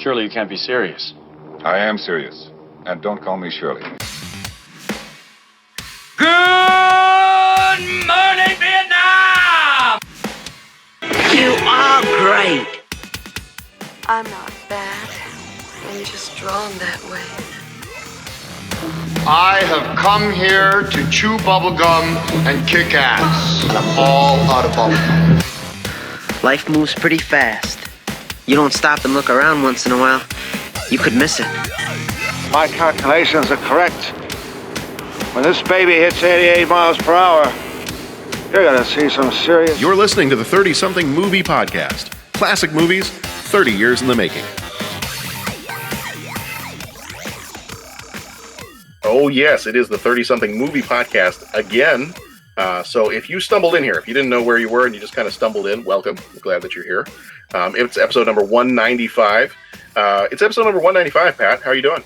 Surely you can't be serious. I am serious. And don't call me Shirley. Good morning, Vietnam! You are great. I'm not bad. I'm just drawn that way. I have come here to chew bubblegum and kick ass. And I'm all out of bubblegum. Life moves pretty fast. You don't stop and look around once in a while, you could miss it. My calculations are correct. When this baby hits 88 miles per hour, you're gonna see some serious... You're listening to the 30-something Movie Podcast. Classic movies, 30 years in the making. Oh, yes, it is the 30-something Movie Podcast again. So if you stumbled in here, if you didn't know where you were and you just kind of stumbled in, welcome. I'm glad that you're here. It's episode number 195. It's episode number 195, Pat. How are you doing?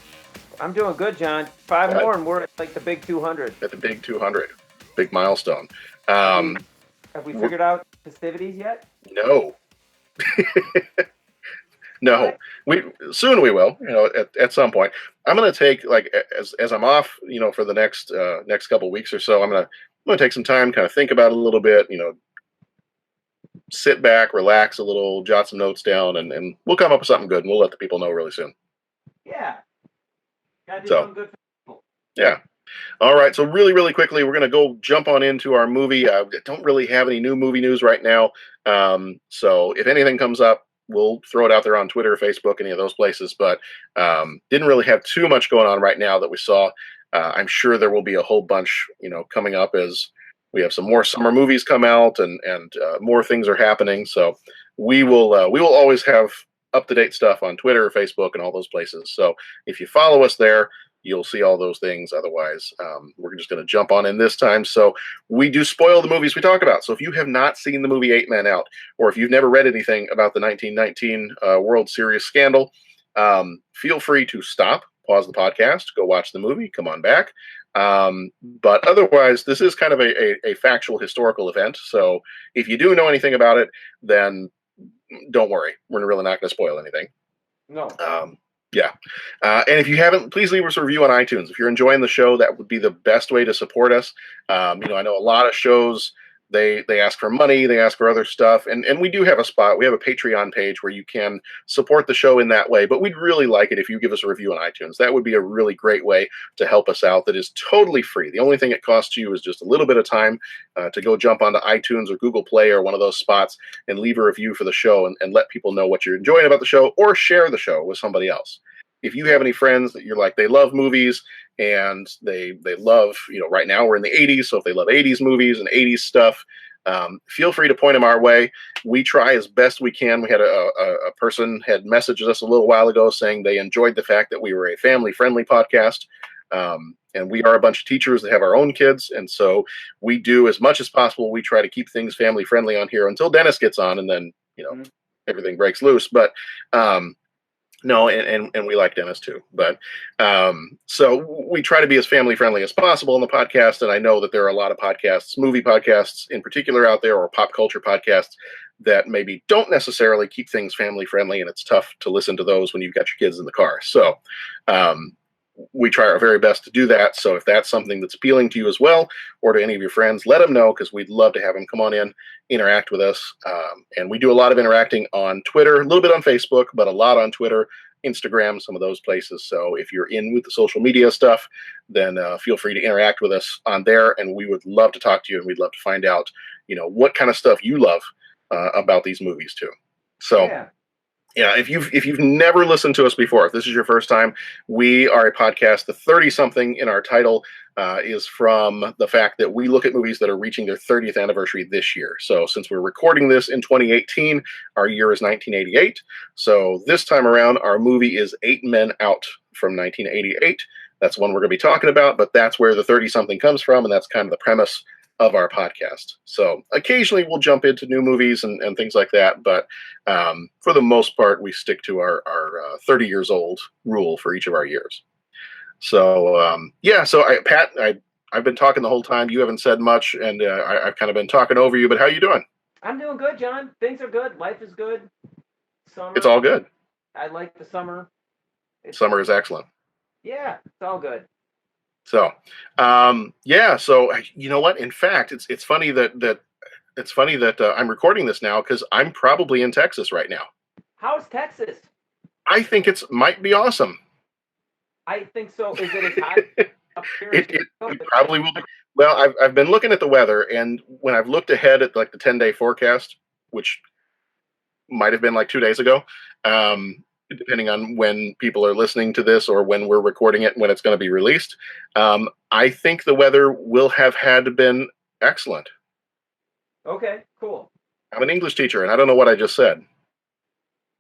I'm doing good, John. Five more and we're at like the big 200. At the big 200. Big milestone. Have we figured out festivities yet? No. No. Soon we will, at some point. I'm going to take, like, as I'm off, for the next couple weeks or so, I'm going to take some time, kind of think about it a little bit, sit back, relax a little, jot some notes down, and we'll come up with something good, and we'll let the people know really soon. Yeah. Gotta do something good for people. Yeah. All right. So really, really quickly, we're going to go jump on into our movie. I don't really have any new movie news right now. So if anything comes up, we'll throw it out there on Twitter, Facebook, any of those places. But didn't really have too much going on right now that we saw. I'm sure there will be a whole bunch, coming up as we have some more summer movies come out and more things are happening. So we will always have up-to-date stuff on Twitter, Facebook, and all those places. So if you follow us there, you'll see all those things. Otherwise, we're just going to jump on in this time. So we do spoil the movies we talk about. So if you have not seen the movie 8 Men Out, or if you've never read anything about the 1919 World Series scandal, feel free to stop, pause the podcast, go watch the movie, come on back. But otherwise, this is kind of a factual historical event. So if you do know anything about it, then don't worry. We're really not going to spoil anything. No. Yeah. And if you haven't, please leave us a review on iTunes. If you're enjoying the show, that would be the best way to support us. I know a lot of shows, they ask for money, they ask for other stuff. And we do have a spot. We have a Patreon page where you can support the show in that way. But we'd really like it if you give us a review on iTunes. That would be a really great way to help us out. That is totally free. The only thing it costs you is just a little bit of time to go jump onto iTunes or Google Play or one of those spots and leave a review for the show and let people know what you're enjoying about the show, or share the show with somebody else. If you have any friends that you're like, they love movies and they love, right now we're in the 80s. So if they love 80s movies and 80s stuff, feel free to point them our way. We try as best we can. We had a person had messaged us a little while ago saying they enjoyed the fact that we were a family-friendly podcast. And we are a bunch of teachers that have our own kids. And so we do as much as possible. We try to keep things family-friendly on here until Dennis gets on and then, everything breaks loose. But, no, and we like Dennis too, but so we try to be as family friendly as possible in the podcast. And I know that there are a lot of podcasts, movie podcasts in particular out there, or pop culture podcasts that maybe don't necessarily keep things family friendly, and it's tough to listen to those when you've got your kids in the car. So we try our very best to do that. So if that's something that's appealing to you as well, or to any of your friends, let them know, because we'd love to have them come on in, interact with us. And we do a lot of interacting on Twitter, a little bit on Facebook, but a lot on Twitter, Instagram, some of those places. So if you're in with the social media stuff, then feel free to interact with us on there. And we would love to talk to you, and we'd love to find out, what kind of stuff you love about these movies too. So yeah, if you've never listened to us before, if this is your first time, we are a podcast. The 30-something in our title is from the fact that we look at movies that are reaching their 30th anniversary this year. So since we're recording this in 2018, our year is 1988. So this time around, our movie is 8 Men Out from 1988. That's one we're going to be talking about, but that's where the 30-something comes from, and that's kind of the premise of our podcast. So occasionally we'll jump into new movies and things like that, but for the most part, we stick to our 30 years old rule for each of our years. So Pat, I've been talking the whole time. You haven't said much, and I've kind of been talking over you, but how you doing? I'm doing good, John. Things are good. Life is good. Summer. It's all good. I like the summer. Summer is excellent. Yeah, it's all good. So, yeah. So you know what? In fact, it's funny that I'm recording this now because I'm probably in Texas right now. How's Texas? I think it's might be awesome. I think so. Is it as hot up here? It probably will be. Well, I've been looking at the weather, and when I've looked ahead at like the 10-day forecast, which might have been like 2 days ago, depending on when people are listening to this or when we're recording it, when it's going to be released, I think the weather will have had been excellent. Okay, cool. I'm an English teacher, and I don't know what I just said.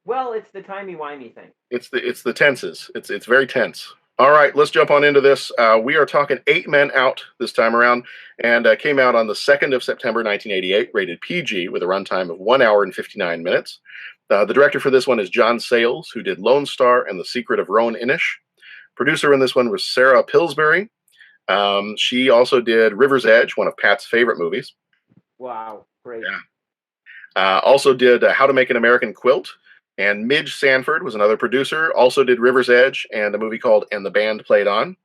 Well, it's the timey-wimey thing. It's the tenses. It's very tense. All right, let's jump on into this. We are talking 8 Men Out this time around, and came out on the 2nd of September, 1988, rated PG with a runtime of 1 hour and 59 minutes. The director for this one is John Sayles, who did Lone Star and The Secret of Roan Inish. Producer in this one was Sarah Pillsbury. She also did River's Edge, one of Pat's favorite movies. Wow, great. Yeah. Also did How to Make an American Quilt. And Midge Sanford was another producer, also did River's Edge and a movie called And the Band Played On.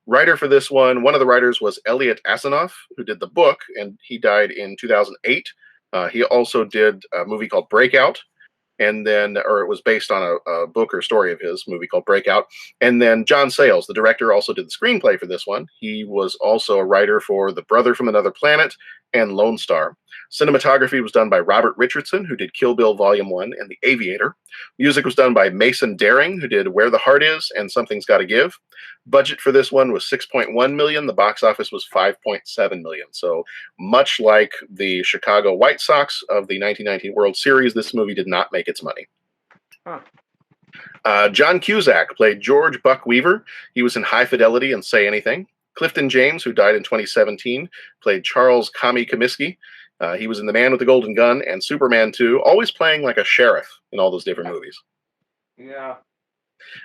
Writer for this one of the writers was Elliot Asanoff, who did the book, and he died in 2008. He also did a movie called Breakout, and then, or it was based on a book or story of his, movie called Breakout. And then John Sayles, the director, also did the screenplay for this one. He was also a writer for The Brother from Another Planet and Lone Star. Cinematography was done by Robert Richardson, who did Kill Bill Volume 1 and The Aviator. Music was done by Mason Daring, who did Where the Heart Is and Something's Gotta Give. Budget for this one was $6.1 million. The box office was $5.7 million. So much like the Chicago White Sox of the 1919 World Series, this movie did not make its money. John Cusack played George Buck Weaver. He was in High Fidelity and Say Anything. Clifton James, who died in 2017, played Charles Kami Comiskey. He was in The Man with the Golden Gun and Superman 2, always playing like a sheriff in all those different movies. Yeah.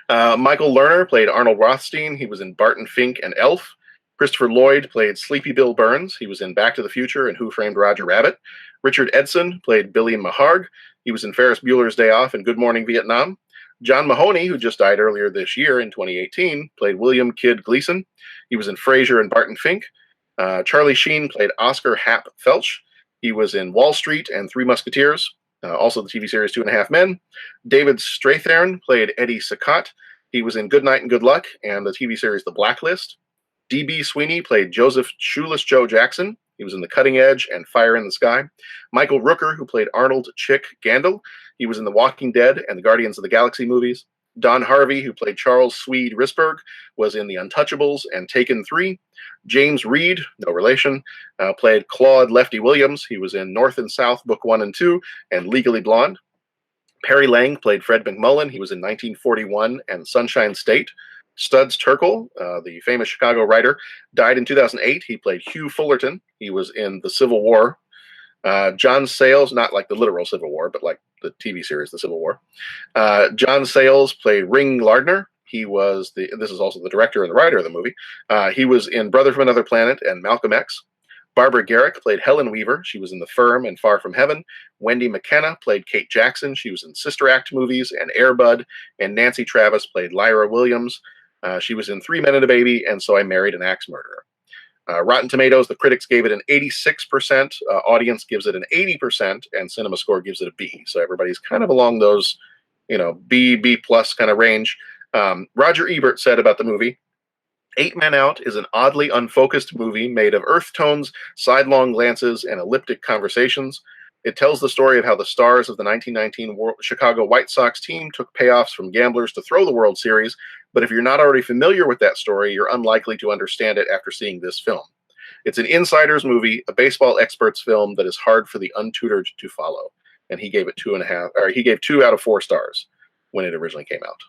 Michael Lerner played Arnold Rothstein. He was in Barton Fink and Elf. Christopher Lloyd played Sleepy Bill Burns. He was in Back to the Future and Who Framed Roger Rabbit. Richard Edson played Billy Maharg. He was in Ferris Bueller's Day Off and Good Morning Vietnam. John Mahoney, who just died earlier this year in 2018, played William Kidd Gleason. He was in Frasier and Barton Fink. Charlie Sheen played Oscar Hap Felch. He was in Wall Street and Three Musketeers, also the TV series Two and a Half Men. David Strathairn played Eddie Sackott. He was in Good Night and Good Luck and the TV series The Blacklist. D.B. Sweeney played Joseph Shoeless Joe Jackson. He was in The Cutting Edge and Fire in the Sky. Michael Rooker, who played Arnold Chick Gandil. He was in The Walking Dead and the Guardians of the Galaxy movies. Don Harvey, who played Charles Swede Risberg, was in The Untouchables and Taken 3. James Reed, no relation, played Claude Lefty Williams. He was in North and South, Book 1 and 2, and Legally Blonde. Perry Lang played Fred McMullen. He was in 1941 and Sunshine State. Studs Terkel, the famous Chicago writer, died in 2008. He played Hugh Fullerton. He was in The Civil War. John Sayles, not like the literal Civil War, but like the TV series, The Civil War. John Sayles played Ring Lardner. He was this is also the director and the writer of the movie. He was in Brother from Another Planet and Malcolm X. Barbara Garrick played Helen Weaver. She was in The Firm and Far From Heaven. Wendy McKenna played Kate Jackson. She was in Sister Act movies and Air Bud. And Nancy Travis played Lyra Williams. She was in 3 Men and a Baby and So I Married an Axe Murderer. Rotten Tomatoes, the critics gave it an 86%, audience gives it an 80%, and Cinema Score gives it a B. So everybody's kind of along those, B plus kind of range. Roger Ebert said about the movie, 8 Men Out is an oddly unfocused movie made of earth tones, sidelong glances, and elliptic conversations. It tells the story of how the stars of the 1919 Chicago White Sox team took payoffs from gamblers to throw the World Series, but if you're not already familiar with that story, you're unlikely to understand it after seeing this film. It's an insider's movie, a baseball expert's film that is hard for the untutored to follow. And he gave it 2.5, or he gave 2 out of 4 stars when it originally came out.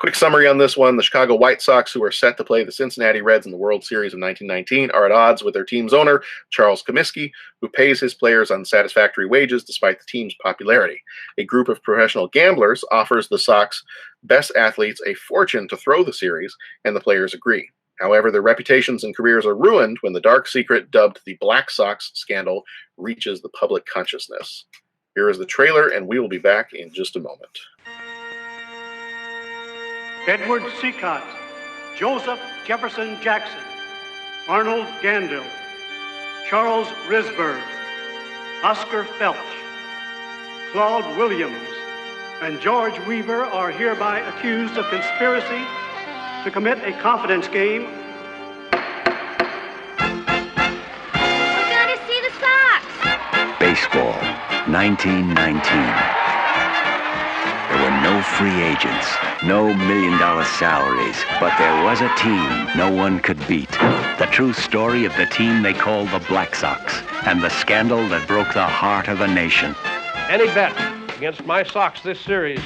Quick summary on this one. The Chicago White Sox, who are set to play the Cincinnati Reds in the World Series of 1919, are at odds with their team's owner, Charles Comiskey, who pays his players unsatisfactory wages despite the team's popularity. A group of professional gamblers offers the Sox best athletes a fortune to throw the series, and the players agree. However, their reputations and careers are ruined when the dark secret dubbed the Black Sox scandal reaches the public consciousness. Here is the trailer, and we will be back in just a moment. Edward Seacott, Joseph Jefferson Jackson, Arnold Gandil, Charles Risberg, Oscar Felch, Claude Williams, and George Weaver are hereby accused of conspiracy to commit a confidence game. We're going to see the Sox. Baseball, 1919. There were no free agents, no million-dollar salaries, but there was a team no one could beat. The true story of the team they called the Black Sox, and the scandal that broke the heart of a nation. Any bet against my Sox this series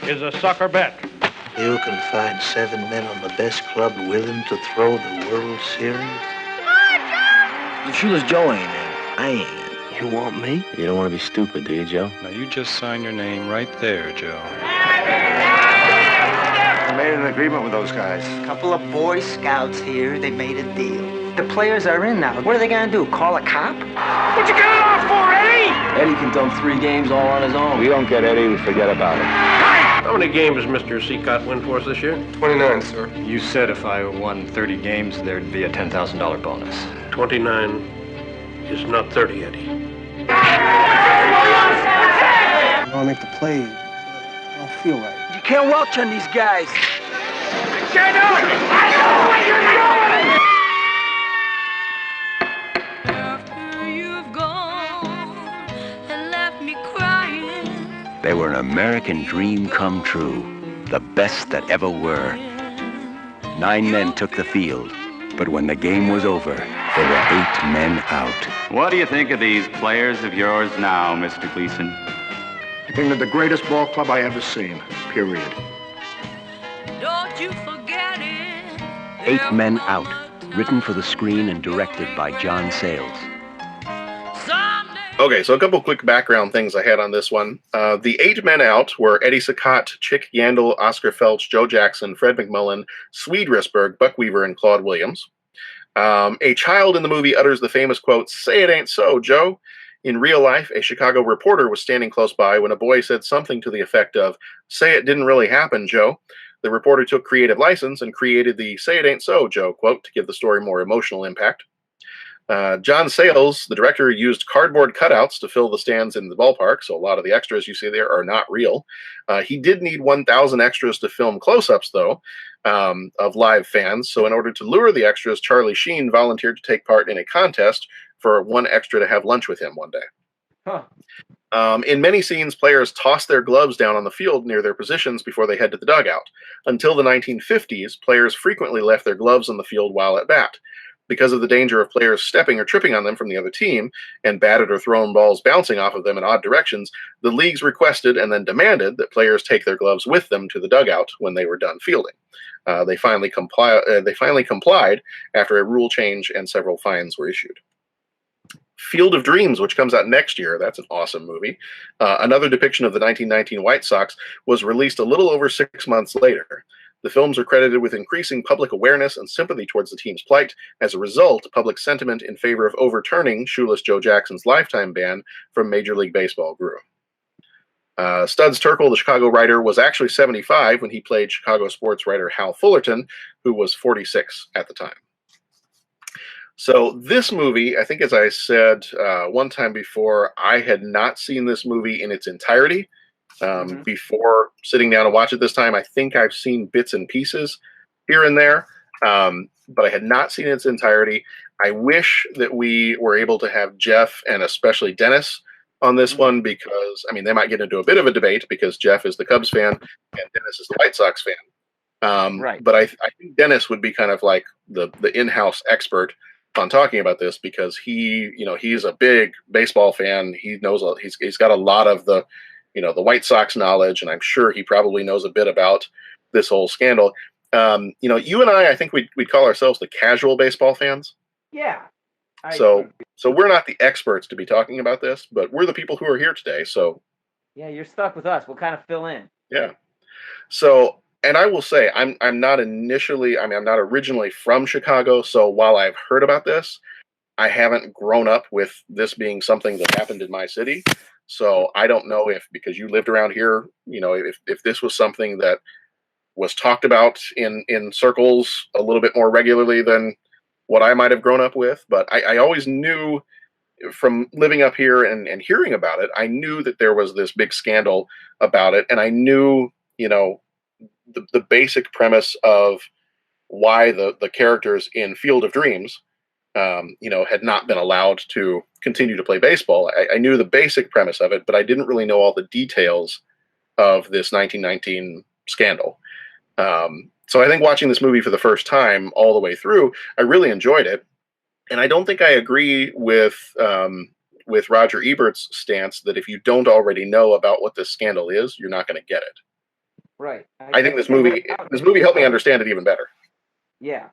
is a sucker bet. You can find 7 men on the best club willing to throw the World Series? Come on, Joe! The shoeless Joe ain't in. I ain't. You want me? You don't want to be stupid, do you, Joe? Now, you just sign your name right there, Joe. I made an agreement with those guys. A couple of Boy Scouts here, they made a deal. The players are in now. What are they gonna do, call a cop? What you got it off for, Eddie? Eddie can dump 3 games all on his own. We don't get Eddie, we forget about it. How many games does Mr. Seacott win for us this year? 29, sir. You said if I won 30 games, there'd be a $10,000 bonus. 29 is not 30, Eddie. I want to make the play. I don't feel right. You can't welch on these guys. Get out! I know where you're going! After you've gone and left me crying. They were an American dream come true, the best that ever were. 9 men took the field, but when the game was over, there were 8 men out. What do you think of these players of yours now, Mr. Gleason? I think they're the greatest ball club I ever seen, period. Don't you forget it. 8 Men Out, written for the screen and directed by John Sayles. Okay, so a couple quick background things I had on this one. The 8 Men Out were Eddie Saccott, Chick Yandel, Oscar Felch, Joe Jackson, Fred McMullen, Swede Risberg, Buck Weaver, and Claude Williams. A child in the movie utters the famous quote, "Say it ain't so, Joe." In real life, a Chicago reporter was standing close by when a boy said something to the effect of, "Say it didn't really happen, Joe." The reporter took creative license and created the "Say it ain't so, Joe" quote to give the story more emotional impact. John Sayles, the director, used cardboard cutouts to fill the stands in the ballpark, so a lot of the extras you see there are not real. He did need 1,000 extras to film close-ups, though, of live fans, so in order to lure the extras, Charlie Sheen volunteered to take part in a contest for 1 extra to have lunch with him one day. Huh. In many scenes, players toss their gloves down on the field near their positions before they head to the dugout. Until the 1950s, players frequently left their gloves on the field while at bat. Because of the danger of players stepping or tripping on them from the other team and batted or thrown balls bouncing off of them in odd directions, the leagues requested and then demanded that players take their gloves with them to the dugout when they were done fielding. They finally complied after a rule change and several fines were issued. Field of Dreams, which comes out next year. That's an awesome movie. Another depiction of the 1919 White Sox was released a little over 6 months later. The films are credited with increasing public awareness and sympathy towards the team's plight. As a result, public sentiment in favor of overturning shoeless Joe Jackson's lifetime ban from Major League Baseball grew. Studs Terkel, the Chicago writer, was actually 75 when he played Chicago sports writer Hal Fullerton, who was 46 at the time. So this movie, I think as I said one time before, I had not seen this movie in its entirety before sitting down to watch it this time. I think I've seen bits and pieces here and there, but I had not seen its entirety. I wish that we were able to have Jeff and especially Dennis on this one because, I mean, they might get into a bit of a debate because Jeff is the Cubs fan and Dennis is the White Sox fan. Right. But I think Dennis would be kind of like the in-house expert on talking about this because he's a big baseball fan. He knows he's got a lot of the White Sox knowledge, and I'm sure he probably knows a bit about this whole scandal. You and I think we'd call ourselves the casual baseball fans. Yeah. So we're not the experts to be talking about this, but we're the people who are here today. So yeah, you're stuck with us. We'll kind of fill in. Yeah. So, and I will say, I'm not originally from Chicago. So while I've heard about this, I haven't grown up with this being something that happened in my city. So I don't know if, because you lived around here, if this was something that was talked about in circles a little bit more regularly than what I might have grown up with. But I always knew from living up here and hearing about it, I knew that there was this big scandal about it, and I knew, the basic premise of why the characters in Field of Dreams, had not been allowed to continue to play baseball. I knew the basic premise of it, but I didn't really know all the details of this 1919 scandal. So I think watching this movie for the first time all the way through, I really enjoyed it, and I don't think I agree with Roger Ebert's stance that if you don't already know about what this scandal is, you're not going to get it. Right. I think this movie helped me understand it even better. Yeah.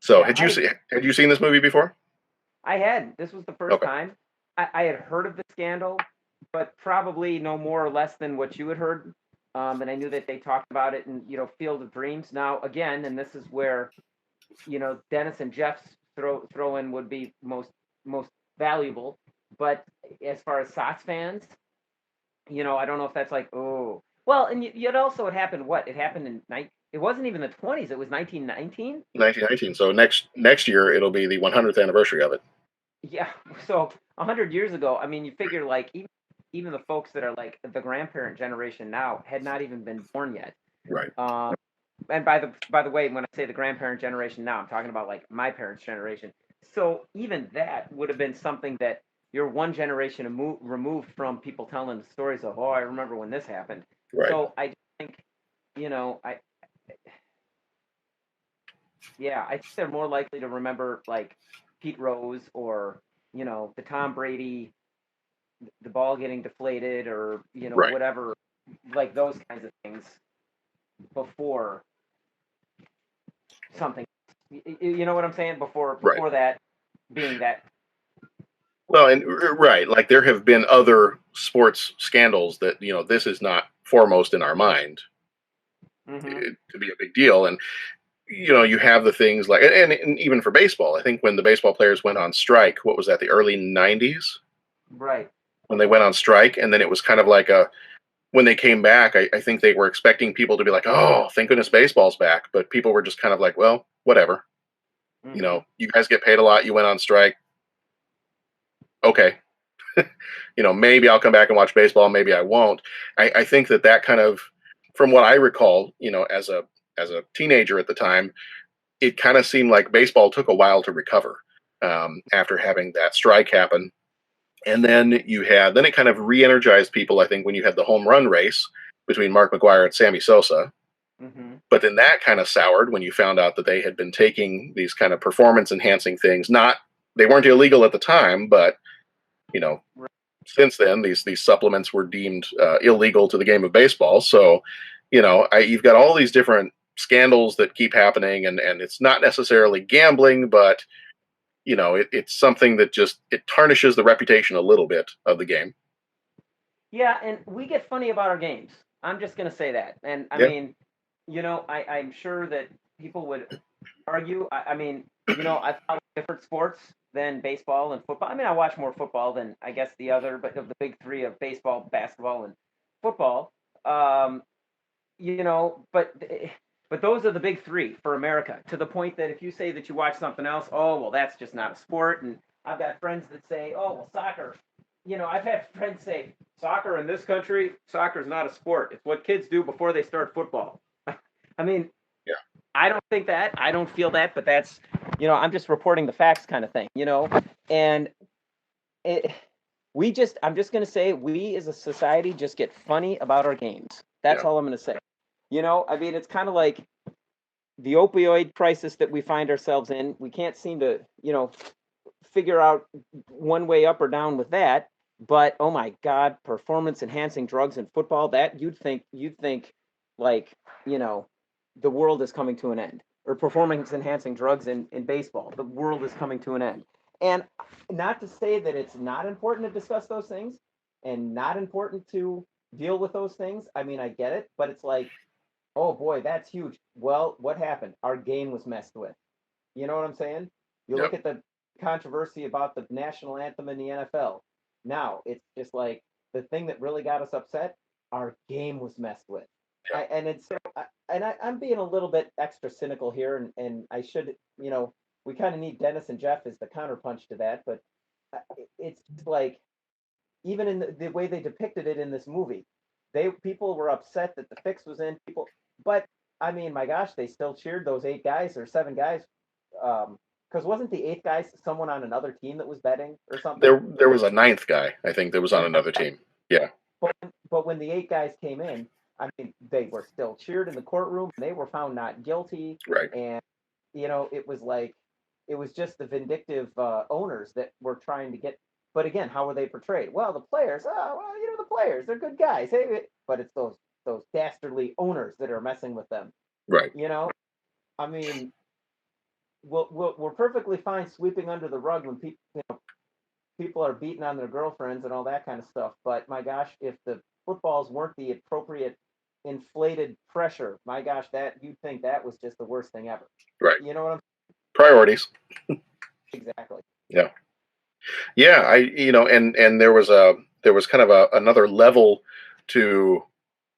So had you seen this movie before? I had. This was the first time. I had heard of the scandal, but probably no more or less than what you had heard. And I knew that they talked about it in, Field of Dreams. Now, again, and this is where, Dennis and Jeff's throw in would be most valuable. But as far as Sox fans, I don't know if that's like, oh. Well, and yet also it happened, what? It happened it wasn't even the 20s. It was 1919? 1919. So next year, it'll be the 100th anniversary of it. Yeah. So 100 years ago, I mean, you figure like even the folks that are like the grandparent generation now had not even been born yet. Right. And by the way, when I say the grandparent generation now, I'm talking about like my parents' generation. So even that would have been something that you're one generation removed from people telling the stories of, oh, I remember when this happened. Right. So I think, I think they're more likely to remember like Pete Rose or, the Tom Brady, the ball getting deflated or, Right. whatever, like those kinds of things before something. You know what I'm saying? Before that being that. Well, and right, like there have been other sports scandals that this is not foremost in our mind to be a big deal, and you have the things like, and even for baseball, I think when the baseball players went on strike, what was that, the early 90s? Right. When they went on strike, and then it was kind of like when they came back, I think they were expecting people to be like, oh, thank goodness baseball's back, but people were just kind of like, well, whatever. You guys get paid a lot, you went on strike. Okay. Maybe I'll come back and watch baseball, maybe I won't. I think that kind of, from what I recall, as a teenager at the time, it kind of seemed like baseball took a while to recover after having that strike happen. And then then it kind of re-energized people, I think, when you had the home run race between Mark McGwire and Sammy Sosa. But then that kind of soured when you found out that they had been taking these kind of performance enhancing things. They weren't illegal at the time, but since then these supplements were deemed illegal to the game of baseball. So you've got all these different scandals that keep happening, and it's not necessarily gambling, but it's something that just, it tarnishes the reputation a little bit of the game. Yeah, and we get funny about our games. I'm just going to say that. And I mean, I'm sure that people would argue. I mean, I follow different sports than baseball and football. I mean, I watch more football than I guess the other, but of the big three of baseball, basketball, and football. But those are the big three for America, to the point that if you say that you watch something else, oh, well, that's just not a sport. And I've got friends that say, oh, well, soccer. I've had friends say, soccer in this country, soccer is not a sport. It's what kids do before they start football. I mean, I don't think that. I don't feel that, but that's, I'm just reporting the facts kind of thing, And I'm just going to say, we as a society just get funny about our games. That's all I'm going to say. I mean, it's kind of like the opioid crisis that we find ourselves in. We can't seem to, figure out one way up or down with that. But oh my God, performance enhancing drugs in football, that you'd think like, the world is coming to an end. Or performance enhancing drugs in baseball, the world is coming to an end. And not to say that it's not important to discuss those things and not important to deal with those things. I mean, I get it, but it's like, oh boy, that's huge. Well, what happened? Our game was messed with. You know what I'm saying? You look at the controversy about the national anthem in the NFL. Now it's just like the thing that really got us upset. Our game was messed with. I'm being a little bit extra cynical here, and I should, we kind of need Dennis and Jeff as the counterpunch to that, but it's just like, even in the way they depicted it in this movie, people were upset that the fix was in but I mean, my gosh, they still cheered those 8 guys or 7 guys, because wasn't the 8th guy someone on another team that was betting or something? There was a 9th guy, I think, that was on another team. Yeah. But when the 8 guys came in, I mean, they were still cheered in the courtroom, and they were found not guilty. Right. And it was like, it was just the vindictive owners that were trying to get. But again, how were they portrayed? Well, the players, the players, they're good guys. Hey, but it's those dastardly owners that are messing with them. Right. I mean, we're perfectly fine sweeping under the rug when people are beating on their girlfriends and all that kind of stuff. But my gosh, if the footballs weren't the appropriate inflated pressure, my gosh, that you'd think that was just the worst thing ever. Right. You know what I'm saying? Priorities. Exactly. Yeah. Yeah. And there was kind of another level to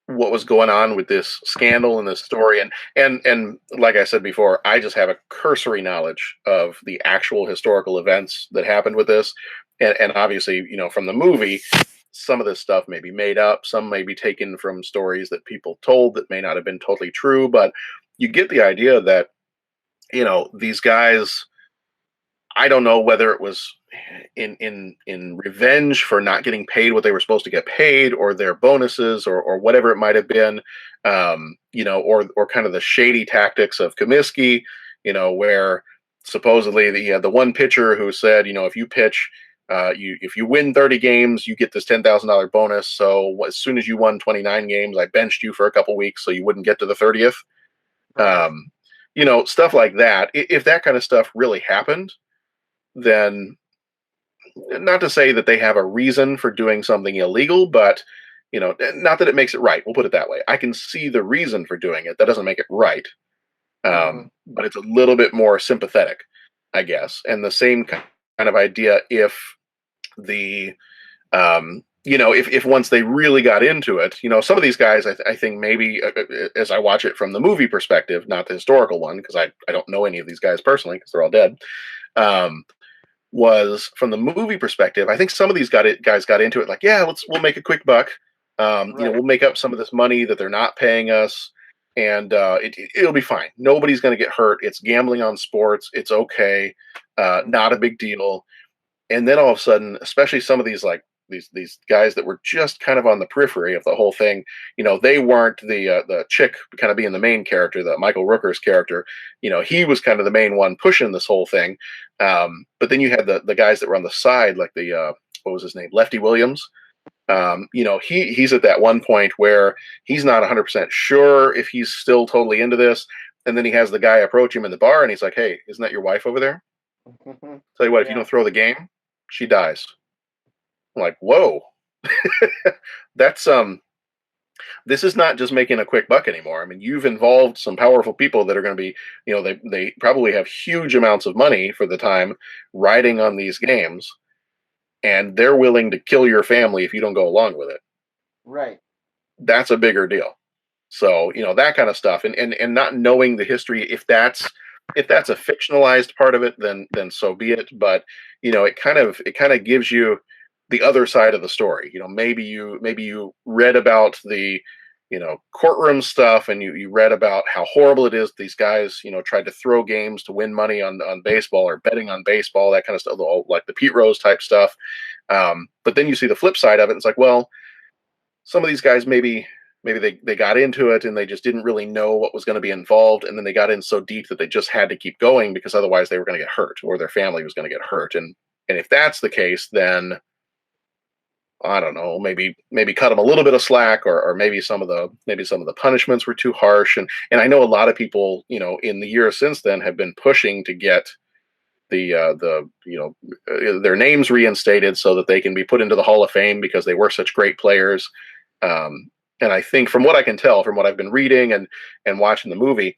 what was going on with this scandal and this story. And like I said before, I just have a cursory knowledge of the actual historical events that happened with this. And obviously, from the movie, some of this stuff may be made up, some may be taken from stories that people told that may not have been totally true, but you get the idea that, these guys, I don't know whether it was in revenge for not getting paid what they were supposed to get paid, or their bonuses, or whatever it might have been, or kind of the shady tactics of Comiskey, where supposedly the one pitcher who said, if you pitch, if you win 30 games, you get this $10,000 bonus. So as soon as you won 29 games, I benched you for a couple weeks so you wouldn't get to the 30th. Right. Stuff like that. If that kind of stuff really happened, then, not to say that they have a reason for doing something illegal, but not that it makes it right. We'll put it that way. I can see the reason for doing it. That doesn't make it right. But it's a little bit more sympathetic, I guess. And the same kind of idea if the if once they really got into it, some of these guys, I think maybe, as I watch it from the movie perspective, not the historical one, because I don't know any of these guys personally because they're all dead. Was from the movie perspective, I think some of these guys got into it like, yeah, we'll make a quick buck. Right. We'll make up some of this money that they're not paying us, and it'll be fine. Nobody's going to get hurt. It's gambling on sports. It's okay. Not a big deal. And then all of a sudden, especially some of these these guys that were just kind of on the periphery of the whole thing, they weren't the chick kind of being the main character, the Michael Rooker's character. He was kind of the main one pushing this whole thing. But then you had the guys that were on the side, like the what was his name, Lefty Williams. He's at that one point where he's not 100% sure if he's still totally into this, and then he has the guy approach him in the bar, and he's like, "Hey, isn't that your wife over there? Tell you what, if you don't throw the game, she dies." I'm like, whoa. That's this is not just making a quick buck anymore. I mean, you've involved some powerful people that are going to be, they probably have huge amounts of money for the time riding on these games, and they're willing to kill your family if you don't go along with it. Right. That's a bigger deal. So, that kind of stuff, and not knowing the history, if that's a fictionalized part of it, then so be it. But, it kind of gives you the other side of the story. Maybe you read about the courtroom stuff, and you read about how horrible it is these guys tried to throw games to win money on baseball, or betting on baseball, that kind of stuff, like the Pete Rose type stuff. But then you see the flip side of it. It's like, well, some of these guys maybe they got into it and they just didn't really know what was going to be involved, and then they got in so deep that they just had to keep going because otherwise they were going to get hurt, or their family was going to get hurt. And if that's the case, then I don't know, maybe cut them a little bit of slack, or maybe some of the punishments were too harsh. And I know a lot of people, in the years since then have been pushing to get their names reinstated so that they can be put into the Hall of Fame because they were such great players. And I think, from what I can tell, from what I've been reading and watching the movie,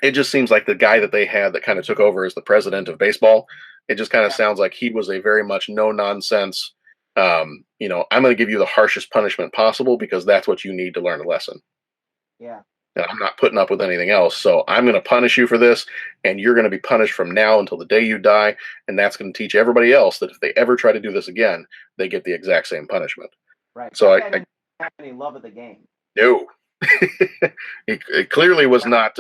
it just seems like the guy that they had that kind of took over as the president of baseball, it just kind of sounds like he was a very much no nonsense, You know, I'm going to give you the harshest punishment possible because that's what you need to learn a lesson. Yeah. And I'm not putting up with anything else. So I'm going to punish you for this, and you're going to be punished from now until the day you die. And that's going to teach everybody else that if they ever try to do this again, they get the exact same punishment. Right. So That guy didn't have any love of the game. No, it clearly was not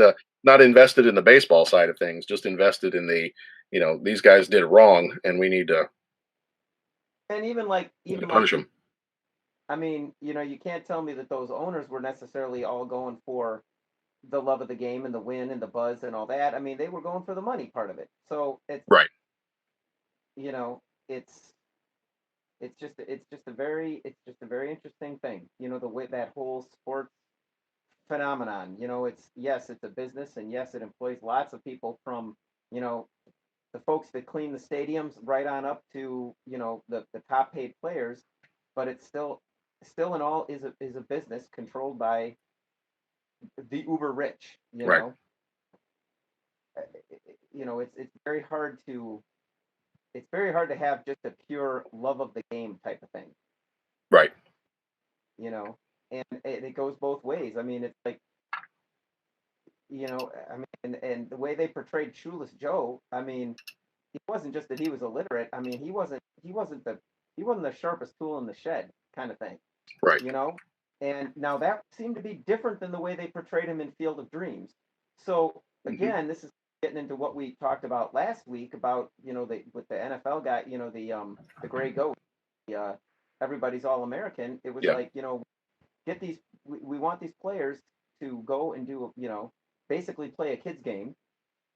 invested in the baseball side of things. Just invested in the, you know, these guys did wrong, and we need to And even punish them. I mean, you know, you can't tell me that those owners were necessarily all going for the love of the game and the win and the buzz and all that. I mean, they were going for the money part of it. So it's Right. You know, it's just a very interesting thing. You know, the way that whole sports phenomenon. You know, it's a business, and yes, it employs lots of people from, you know, the folks that clean the stadiums right on up to, you know, the top paid players, but it's still in all is a business controlled by the uber rich, you Right. know. You know, it's very hard to have just a pure love of the game type of thing, Right. you know. And it goes both ways. I mean, it's like, you know, I mean, and the way they portrayed Shoeless Joe, I mean, it wasn't just that he was illiterate. I mean, he wasn't the sharpest tool in the shed kind of thing, Right. you know. And now that seemed to be different than the way they portrayed him in Field of Dreams. So again, this is getting into what we talked about last week about, you know, with the NFL guy, you know, the gray goat, everybody's all American. It was Yeah. like, you know, we want these players to go and do, you know, basically play a kid's game,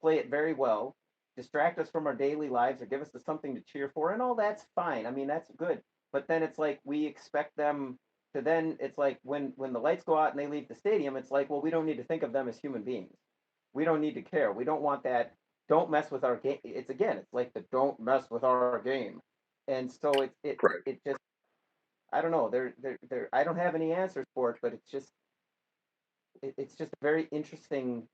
play it very well, distract us from our daily lives or give us something to cheer for, and all that's fine. I mean, that's good. But then it's like we expect them to then it's like when the lights go out and they leave the stadium, it's like, well, we don't need to think of them as human beings. We don't need to care. We don't want that. Don't mess with our game. It's like the don't mess with our game. And so Right. it just I don't know. I don't have any answers for it, but it's just a very interesting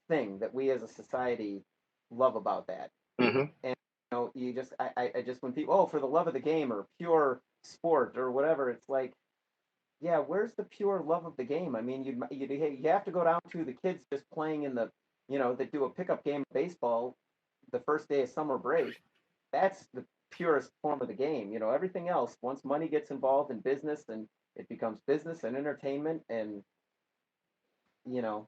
thing that we as a society love about that. Mm-hmm. And you know, I just when people, oh, for the love of the game or pure sport or whatever, it's like, yeah, where's the pure love of the game? I mean, you have to go down to the kids just playing in the, you know, that do a pickup game of baseball the first day of summer break. That's the purest form of the game. You know, everything else, once money gets involved in business, and it becomes business and entertainment, and you know,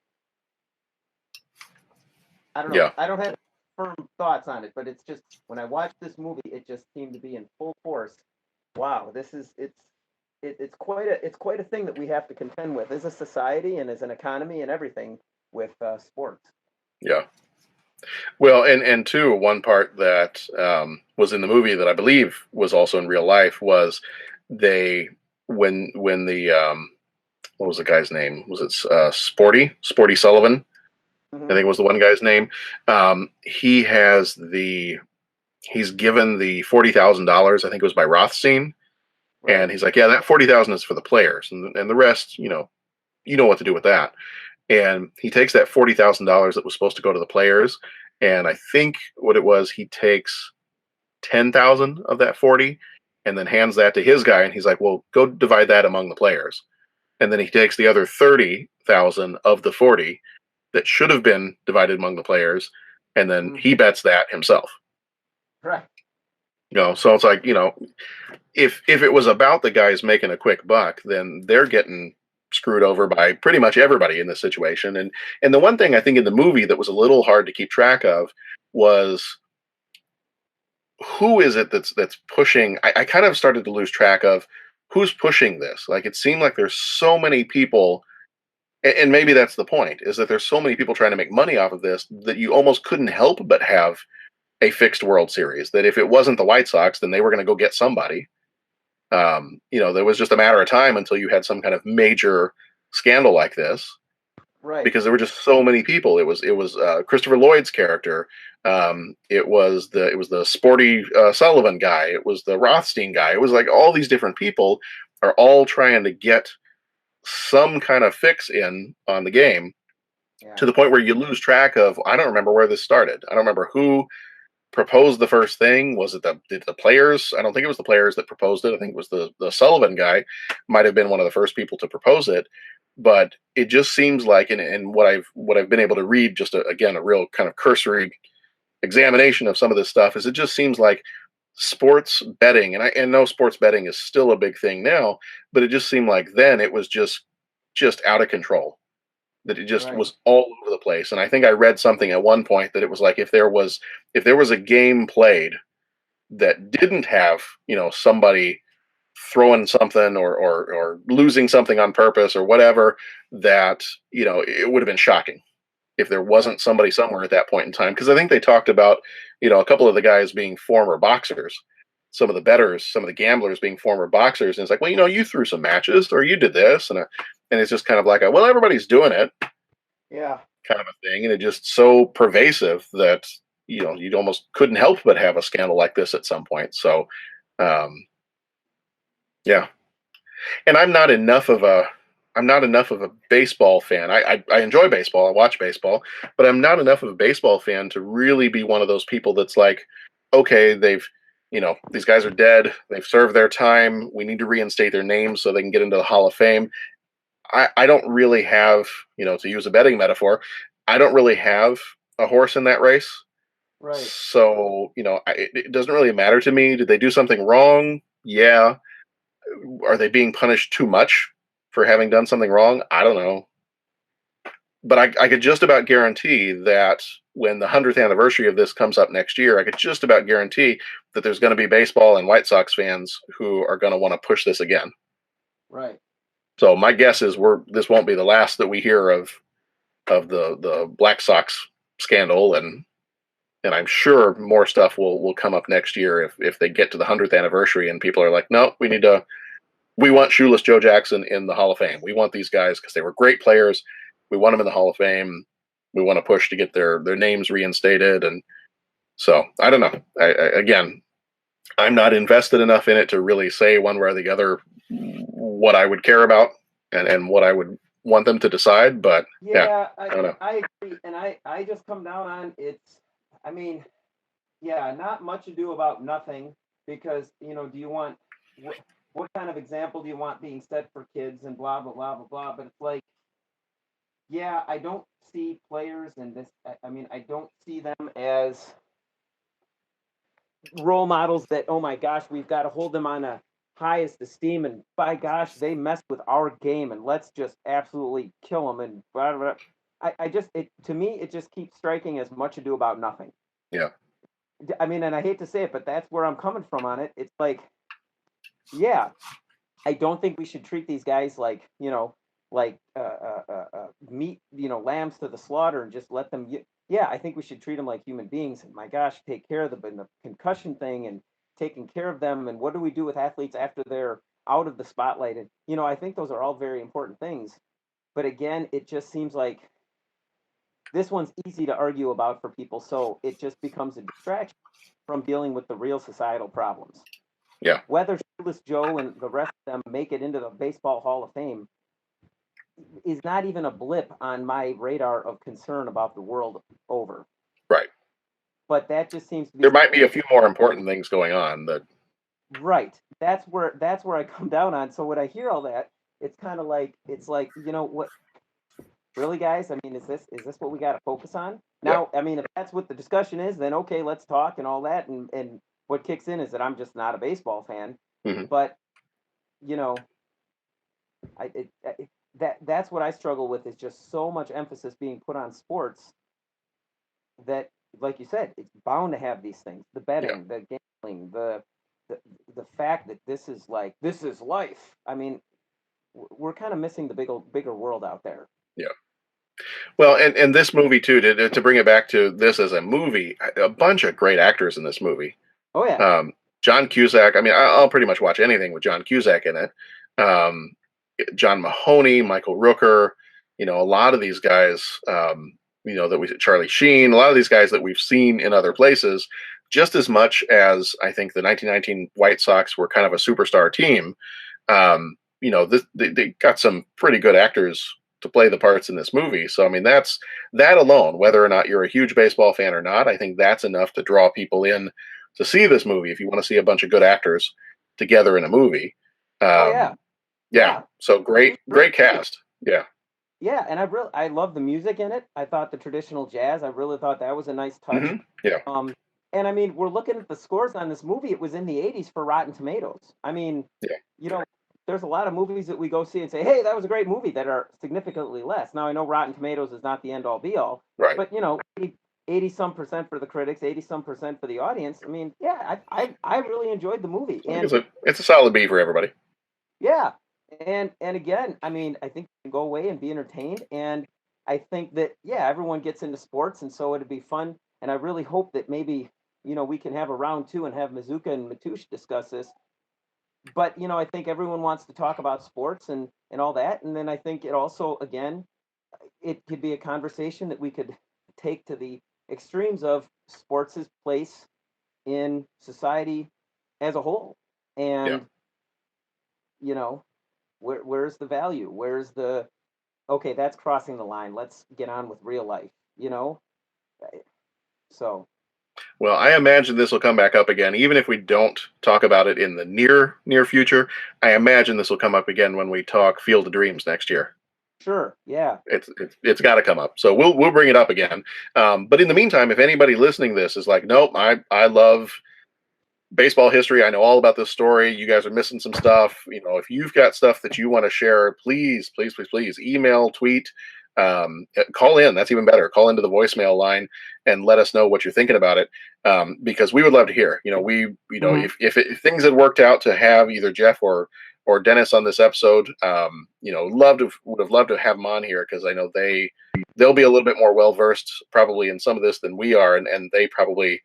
I don't know. Yeah. I don't have firm thoughts on it, but it's just when I watched this movie, it just seemed to be in full force. Wow, it's quite a thing that we have to contend with as a society and as an economy and everything with sports. Yeah. Well, and two, one part that was in the movie that I believe was also in real life was they when the what was the guy's name? Was it Sporty Sullivan? I think it was the one guy's name. He's given the $40,000. I think it was by Rothstein, and he's like, yeah, that 40,000 is for the players, and the rest, you know what to do with that. And he takes that $40,000 that was supposed to go to the players, and I think what it was, he takes 10,000 of that 40, and then hands that to his guy, and he's like, well, go divide that among the players. And then he takes the other 30,000 of the 40 that should have been divided among the players, and then he bets that himself. Right. You know, so it's like, you know, if it was about the guys making a quick buck, then they're getting screwed over by pretty much everybody in this situation. And the one thing I think in the movie that was a little hard to keep track of was who is it that's pushing. I kind of started to lose track of who's pushing this. Like it seemed like there's so many people, and maybe that's the point, is that there's so many people trying to make money off of this that you almost couldn't help but have a fixed World Series. That if it wasn't the White Sox, then they were going to go get somebody. You know, there was just a matter of time until you had some kind of major scandal like this, right? Because there were just so many people. It was Christopher Lloyd's character. It was the Sporty Sullivan guy. It was the Rothstein guy. It was like all these different people are all trying to get some kind of fix in on the game, to the point where you lose track of. I don't remember where this started. I don't remember who proposed the first thing? Was it did the players? I don't think it was the players that proposed it. I think it was the Sullivan guy might have been one of the first people to propose it. But it just seems like, and what I've been able to read, just again a real kind of cursory examination of some of this stuff, is it just seems like sports betting, and I know sports betting is still a big thing now, but it just seemed like then it was just out of control. That it just was all over the place. And I think I read something at one point that it was like if there was a game played that didn't have, somebody throwing something or losing something on purpose or whatever, that, it would have been shocking if there wasn't somebody somewhere at that point in time. Because I think they talked about, a couple of the guys being former boxers, some of the bettors, some of the gamblers being former boxers. And it's like, well, you threw some matches or you did this. And it's just kind of like, well, everybody's doing it. Yeah. Kind of a thing. And it just so pervasive that, you'd almost couldn't help but have a scandal like this at some point. So, yeah. And I'm not enough of a baseball fan. I enjoy baseball. I watch baseball, but I'm not enough of a baseball fan to really be one of those people that's like, okay, these guys are dead. They've served their time. We need to reinstate their names so they can get into the Hall of Fame. I don't really have, to use a betting metaphor, I don't really have a horse in that race. Right. So, it doesn't really matter to me. Did they do something wrong? Yeah. Are they being punished too much for having done something wrong? I don't know. But I could just about guarantee that when the 100th anniversary of this comes up next year, I could just about guarantee that there's going to be baseball and White Sox fans who are going to want to push this again. Right. So my guess is this won't be the last that we hear of the Black Sox scandal, and I'm sure more stuff will come up next year if they get to the 100th anniversary and people are like, no, we want Shoeless Joe Jackson in the Hall of Fame. We want these guys because they were great players. We want them in the Hall of Fame. We want to push to get their names reinstated. And so I don't know. Again, I'm not invested enough in it to really say one way or the other what I would care about and what I would want them to decide. But I don't know. I agree. And I just come down on not much ado about nothing, because, do you want, what kind of example do you want being set for kids and blah, blah, blah, blah, blah. But it's like, I don't see players in this. I don't see them as role models that, oh my gosh, we've got to hold them on a highest esteem, and by gosh, they messed with our game, and let's just absolutely kill them, and blah, blah, blah. To me, it just keeps striking as much ado about nothing. Yeah. And I hate to say it, but that's where I'm coming from on it. It's like, I don't think we should treat these guys like, meat, lambs to the slaughter and just let them. I think we should treat them like human beings. And my gosh, take care of them, and the concussion thing, and taking care of them. And what do we do with athletes after they're out of the spotlight? And, I think those are all very important things. But again, it just seems like this one's easy to argue about for people. So it just becomes a distraction from dealing with the real societal problems. Yeah. Whether Shoeless Joe and the rest of them make it into the Baseball Hall of Fame is not even a blip on my radar of concern about the world over. Right. But that just seems to be. There might be a few more important things going on that. Right. That's where I come down on. So when I hear all that, it's kind of like, what? Really, guys? Is this what we got to focus on now? Yeah. If that's what the discussion is, then okay, let's talk and all that. And what kicks in is that I'm just not a baseball fan. Mm-hmm. But that's what I struggle with, is just so much emphasis being put on sports that, like you said, it's bound to have these things: the betting, the gambling, the fact that this is life. We're kind of missing the bigger world out there. Yeah. Well, and this movie too, to bring it back to this as a movie, a bunch of great actors in this movie. Oh yeah. John Cusack. I'll pretty much watch anything with John Cusack in it. John Mahoney, Michael Rooker, a lot of these guys, Charlie Sheen, a lot of these guys that we've seen in other places, just as much as I think the 1919 White Sox were kind of a superstar team. They got some pretty good actors to play the parts in this movie. So I mean, that alone, whether or not you're a huge baseball fan or not, I think that's enough to draw people in to see this movie. If you want to see a bunch of good actors together in a movie, yeah. So great cast. Yeah. Yeah, and I love the music in it. I thought the traditional jazz. I really thought that was a nice touch. Mm-hmm. Yeah. And I mean, we're looking at the scores on this movie. It was in the 80s for Rotten Tomatoes. I mean, there's a lot of movies that we go see and say, "Hey, that was a great movie," that are significantly less. Now I know Rotten Tomatoes is not the end all be all, right? But 80 some percent for the critics, 80 some percent for the audience. I mean, yeah, I really enjoyed the movie. And it's a solid B for everybody. Yeah. And again, I mean, I think you can go away and be entertained. And I think that, everyone gets into sports, and so it'd be fun. And I really hope that maybe, we can have a round 2 and have Mazuka and Matush discuss this. But, I think everyone wants to talk about sports and all that. And then I think it also, again, it could be a conversation that we could take to the extremes of sports' place in society as a whole. And, where's the value? Where's the, okay, that's crossing the line. Let's get on with real life, So. Well, I imagine this will come back up again, even if we don't talk about it in the near future. I imagine this will come up again when we talk Field of Dreams next year. Sure. Yeah. It's got to come up. So we'll bring it up again. But in the meantime, if anybody listening to this is like, nope, I love baseball history. I know all about this story. You guys are missing some stuff. If you've got stuff that you want to share, please email, tweet, call in. That's even better. Call into the voicemail line and let us know what you're thinking about it. Because we would love to hear. If things had worked out to have either Jeff or Dennis on this episode, would have loved to have them on here, because I know they'll be a little bit more well versed probably in some of this than we are, and they probably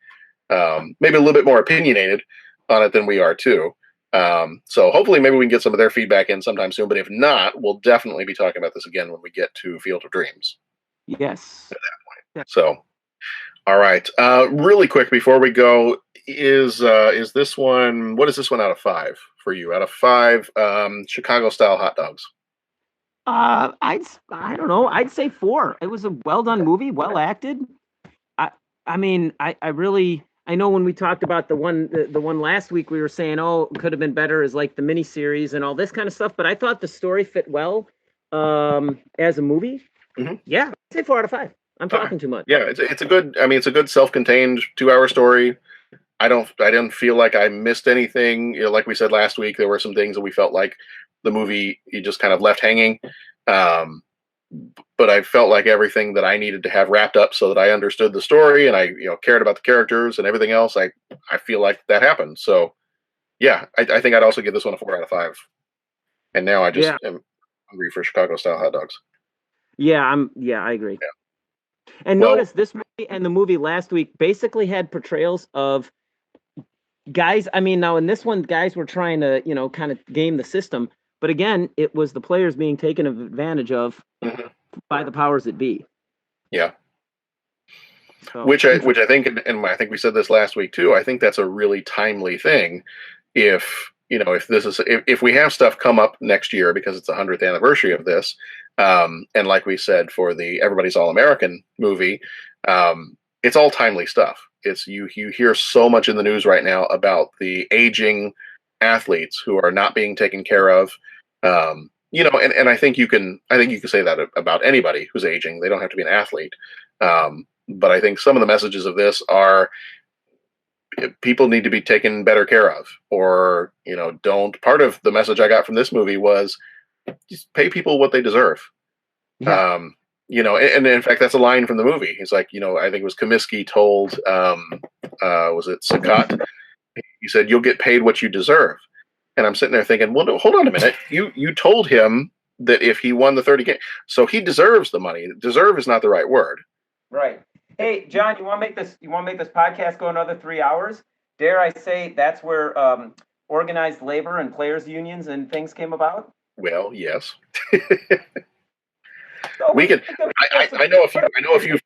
maybe a little bit more opinionated on it than we are too. So hopefully maybe we can get some of their feedback in sometime soon, but if not, we'll definitely be talking about this again when we get to Field of Dreams. Yes. At that point. So, all right. Really quick before we go, is this one, what is this one out of 5 for you? Out of 5 Chicago style hot dogs? I don't know. I'd say 4. It was a well done movie, well acted. I mean, I really, I know when we talked about the one last week, we were saying, oh, it could have been better as like the miniseries and all this kind of stuff. But I thought the story fit well as a movie. Mm-hmm. Yeah, I'd say 4 out of 5. I'm talking too much. Yeah, it's a good. I mean, it's a good self-contained 2-hour story. I didn't feel like I missed anything. Like we said last week, there were some things that we felt like the movie you just kind of left hanging. But I felt like everything that I needed to have wrapped up so that I understood the story and I cared about the characters and everything else. I feel like that happened. So yeah, I think I'd also give this one a 4 out of 5. And now I just am hungry for Chicago style hot dogs. Yeah, I agree. Yeah. And notice this movie and the movie last week basically had portrayals of guys. I mean, now in this one, guys were trying to, kind of game the system. But again, it was the players being taken advantage of by the powers that be. Yeah. So, which I think, and I think we said this last week too. I think that's a really timely thing. If if we have stuff come up next year because it's the 100th anniversary of this, and like we said for the Everybody's All-American movie, it's all timely stuff. It's you hear so much in the news right now about the aging athletes who are not being taken care of. And I think you can say that about anybody who's aging. They don't have to be an athlete. But I think some of the messages of this are people need to be taken better care of, or don't. Part of the message I got from this movie was just pay people what they deserve. Yeah. And in fact, that's a line from the movie. He's like, I think it was Comiskey told, was it Sakat? He said, "You'll get paid what you deserve." And I'm sitting there thinking, well, no, hold on a minute. You told him that if he won the 30 game, so he deserves the money. Deserve is not the right word. Right. Hey, John, you want to make this podcast go another 3 hours? Dare I say that's where organized labor and players unions and things came about? Well, yes. We could. I know a few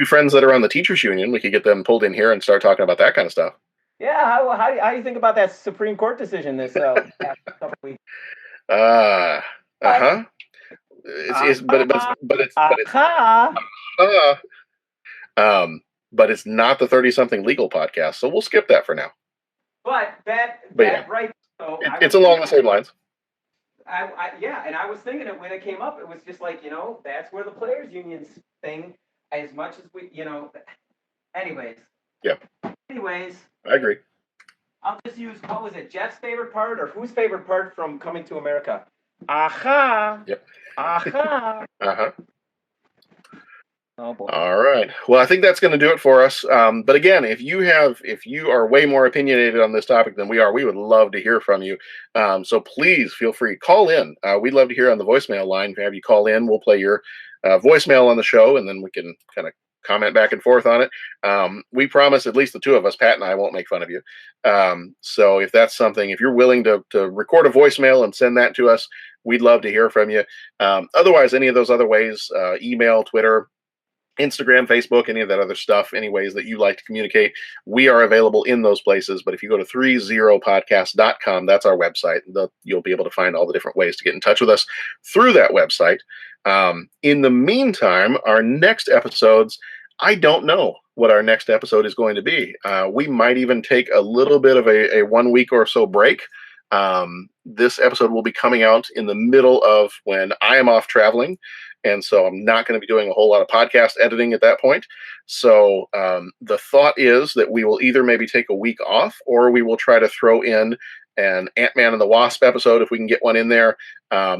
friends that are on the teachers union. We could get them pulled in here and start talking about that kind of stuff. Yeah, how do you think about that Supreme Court decision this past couple weeks? it's not the 30-something legal podcast, so we'll skip that for now. But that right. So it's along the same lines. And I was thinking it when it came up. It was just like, that's where the players' unions thing, as much as we, Anyways. Yeah. Anyways. I agree. I'll just use, what was it, Jeff's favorite part, or whose favorite part from Coming to America? Aha. Yep. Aha. Uh-huh. Oh boy. All right. Well, I think that's going to do it for us. But again, if you are way more opinionated on this topic than we are, we would love to hear from you. So please feel free to call in. We'd love to hear on the voicemail line. Have you call in? We'll play your voicemail on the show, and then we can kind of comment back and forth on it. We promise, at least the two of us, Pat and I, won't make fun of you. So if that's something, if you're willing to record a voicemail and send that to us, we'd love to hear from you. Otherwise, any of those other ways, email, Twitter, Instagram, Facebook, any of that other stuff, any ways that you like to communicate, we are available in those places. But if you go to 30podcast.com, that's our website. You'll be able to find all the different ways to get in touch with us through that website. In the meantime, our next episodes, I don't know what our next episode is going to be. We might even take a little bit of a 1 week or so break. This episode will be coming out in the middle of when I am off traveling. And so I'm not going to be doing a whole lot of podcast editing at that point. So the thought is that we will either maybe take a week off, or we will try to throw in an Ant-Man and the Wasp episode if we can get one in there.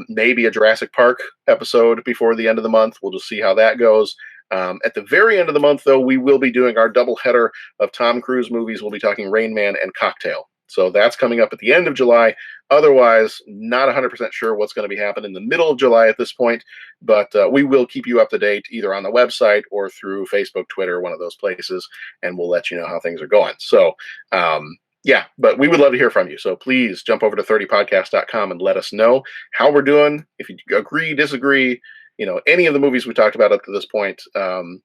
Maybe a Jurassic Park episode before the end of the month. We'll just see how that goes. At the very end of the month, though, we will be doing our doubleheader of Tom Cruise movies. We'll be talking Rain Man and Cocktail. So that's coming up at the end of July. Otherwise, not 100% sure what's going to be happening in the middle of July at this point, but we will keep you up to date either on the website or through Facebook, Twitter, one of those places, and we'll let you know how things are going. So, but we would love to hear from you. So please jump over to 30podcast.com and let us know how we're doing. If you agree, disagree, any of the movies we talked about up to this point,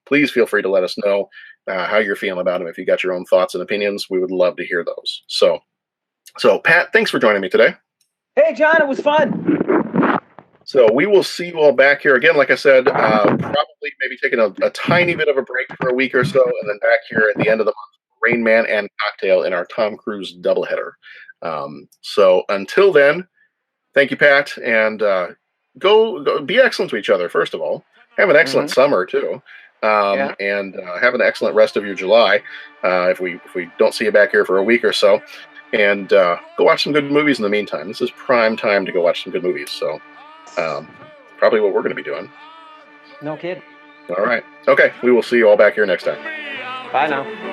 please feel free to let us know how you're feeling about them. If you got your own thoughts and opinions, we would love to hear those. So Pat, thanks for joining me today. Hey, John, it was fun. So we will see you all back here again. Like I said, probably maybe taking a tiny bit of a break for a week or so, and then back here at the end of the month, Rain Man and Cocktail in our Tom Cruise doubleheader. So until then, thank you, Pat, and go be excellent to each other. First of all, have an excellent summer too, and have an excellent rest of your July. If we don't see you back here for a week or so. And go watch some good movies in the meantime. This is prime time to go watch some good movies. So probably what we're going to be doing. No kid. All right. Okay. We will see you all back here next time. Bye now.